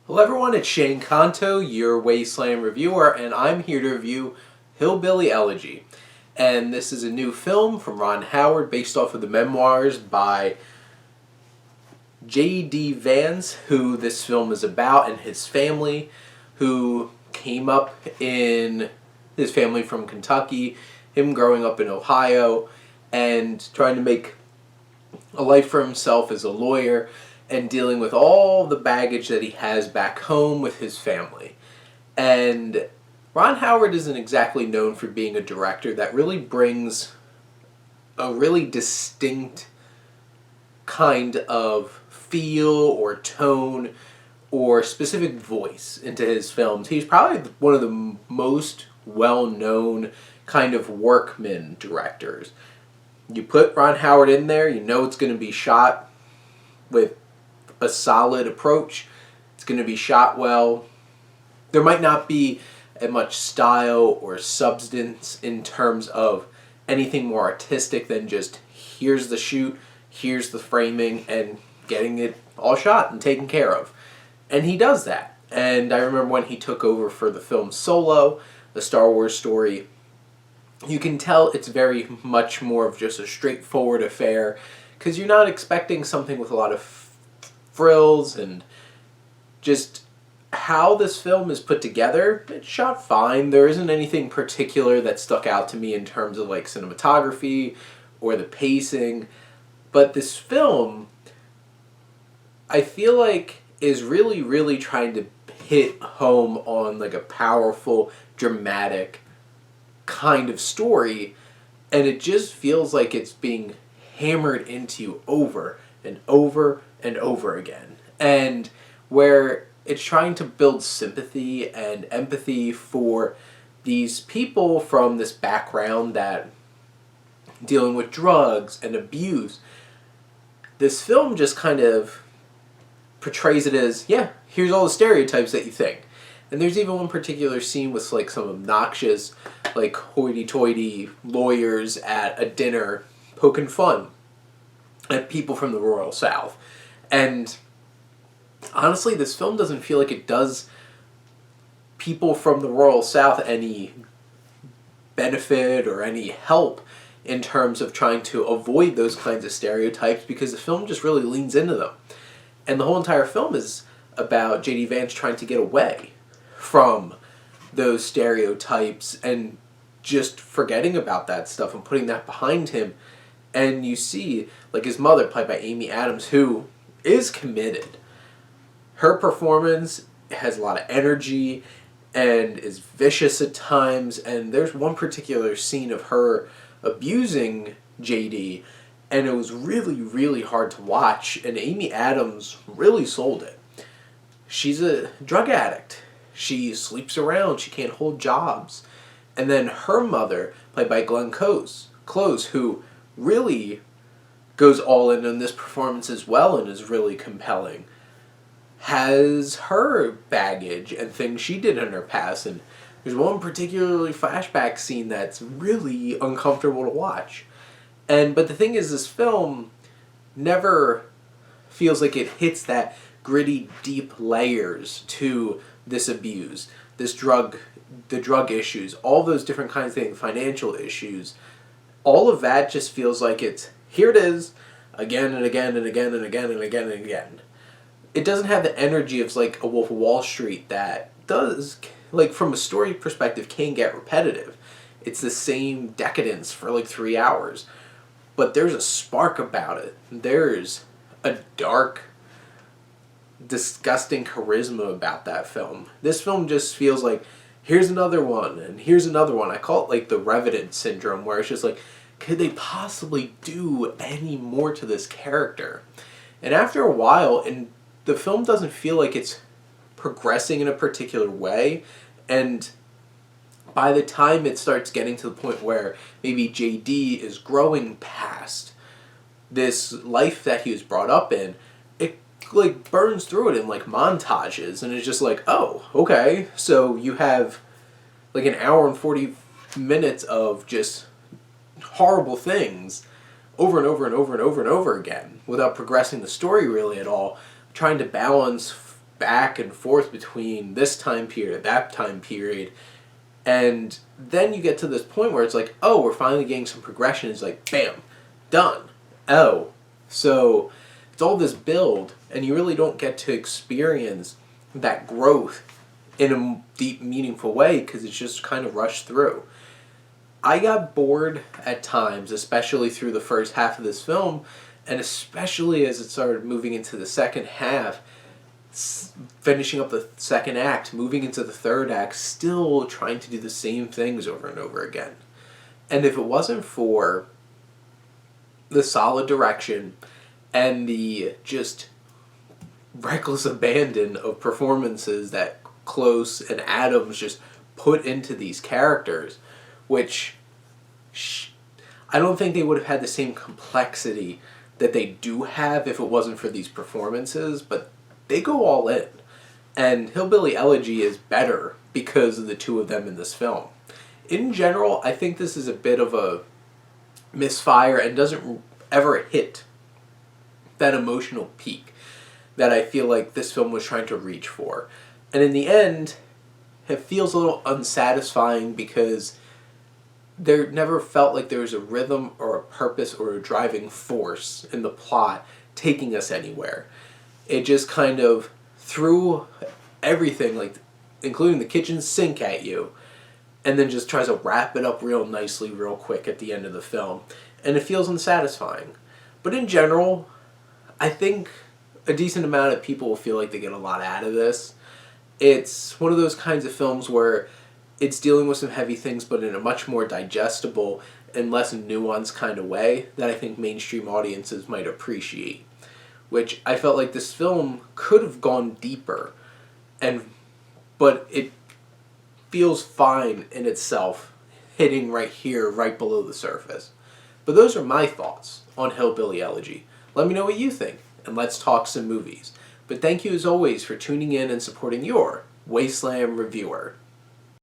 Hello everyone, it's Shane Kanto, your Wasteland reviewer, and I'm here to review Hillbilly Elegy. And this is a new film from Ron Howard based off of the memoirs by J.D. Vance, who this film is about, and his family, who came up in his family from Kentucky, him growing up in Ohio, and trying to make a life for himself as a lawyer, and dealing with all the baggage that he has back home with his family. And Ron Howard isn't exactly known for being a director that really brings a really distinct kind of feel or tone or specific voice into his films. He's probably one of the most well-known kind of workman directors. You put Ron Howard in there, you know it's going to be shot with a solid approach. It's going to be shot well. There might not be as much style or substance in terms of anything more artistic than just here's the shoot, here's the framing, and getting it all shot and taken care of. And he does that. And I remember when he took over for the film Solo, the Star Wars story, you can tell it's very much more of just a straightforward affair because you're not expecting something with a lot of frills, and just how this film is put together, it's shot fine. There isn't anything particular that stuck out to me in terms of like cinematography or the pacing, but this film, I feel like, is really trying to hit home on like a powerful, dramatic kind of story, and it just feels like it's being hammered into you over and over and over again. And where it's trying to build sympathy and empathy for these people from this background that dealing with drugs and abuse, this film just kind of portrays it as, yeah, here's all the stereotypes that you think. And there's even one particular scene with like some obnoxious, like hoity-toity lawyers at a dinner poking fun at people from the Royal South. And honestly, this film doesn't feel like it does people from the Royal South any benefit or any help in terms of trying to avoid those kinds of stereotypes, because the film just really leans into them. And the whole entire film is about J.D. Vance trying to get away from those stereotypes and just forgetting about that stuff and putting that behind him. And you see, like, his mother, played by Amy Adams, who is committed. Her performance has a lot of energy and is vicious at times, and there's one particular scene of her abusing JD, and it was really hard to watch, and Amy Adams really sold it. She's a drug addict. She sleeps around. She can't hold jobs. And then her mother, played by Glenn Close, who really goes all in on this performance as well and is really compelling, has her baggage and things she did in her past. And there's one particularly flashback scene that's really uncomfortable to watch. But the thing is, this film never feels like it hits that gritty, deep layers to this abuse, the drug issues, all those different kinds of things, financial issues. All of that just feels like it's, here it is, again and again and again and again and again and again. It doesn't have the energy of like a Wolf of Wall Street that does, like, from a story perspective, can get repetitive. It's the same decadence for like 3 hours. But there's a spark about it. There's a dark, disgusting charisma about that film. This film just feels like, here's another one, and here's another one. I call it like the Revenant syndrome, where it's just like, could they possibly do any more to this character? And after a while, and the film doesn't feel like it's progressing in a particular way, and by the time it starts getting to the point where maybe JD is growing past this life that he was brought up in, it like burns through it in like montages, and it's just like, oh, okay, so you have like an hour and 40 minutes of just horrible things over and over and over and over and over again without progressing the story really at all, trying to balance back and forth between this time period and that time period. And then you get to this point where it's like, oh, we're finally getting some progression. It's like, bam, done. Oh. So it's all this build, and you really don't get to experience that growth in a deep, meaningful way because it's just kind of rushed through. I got bored at times, especially through the first half of this film, and especially as it started moving into the second half, finishing up the second act, moving into the third act, still trying to do the same things over and over again. And if it wasn't for the solid direction and the just reckless abandon of performances that Close and Adams just put into these characters, which I don't think they would have had the same complexity that they do have if it wasn't for these performances, but they go all in. And Hillbilly Elegy is better because of the two of them in this film. In general, I think this is a bit of a misfire and doesn't ever hit that emotional peak that I feel like this film was trying to reach for. And in the end, it feels a little unsatisfying because there never felt like there was a rhythm or a purpose or a driving force in the plot taking us anywhere. It just kind of threw everything, like including the kitchen sink, at you, and then just tries to wrap it up real nicely, real quick at the end of the film. And it feels unsatisfying. But in general, I think a decent amount of people will feel like they get a lot out of this. It's one of those kinds of films where it's dealing with some heavy things, but in a much more digestible and less nuanced kind of way that I think mainstream audiences might appreciate. Which I felt like this film could have gone deeper, but it feels fine in itself, hitting right here, right below the surface. But those are my thoughts on Hillbilly Elegy. Let me know what you think, and let's talk some movies. But thank you as always for tuning in and supporting your Wasteland reviewer.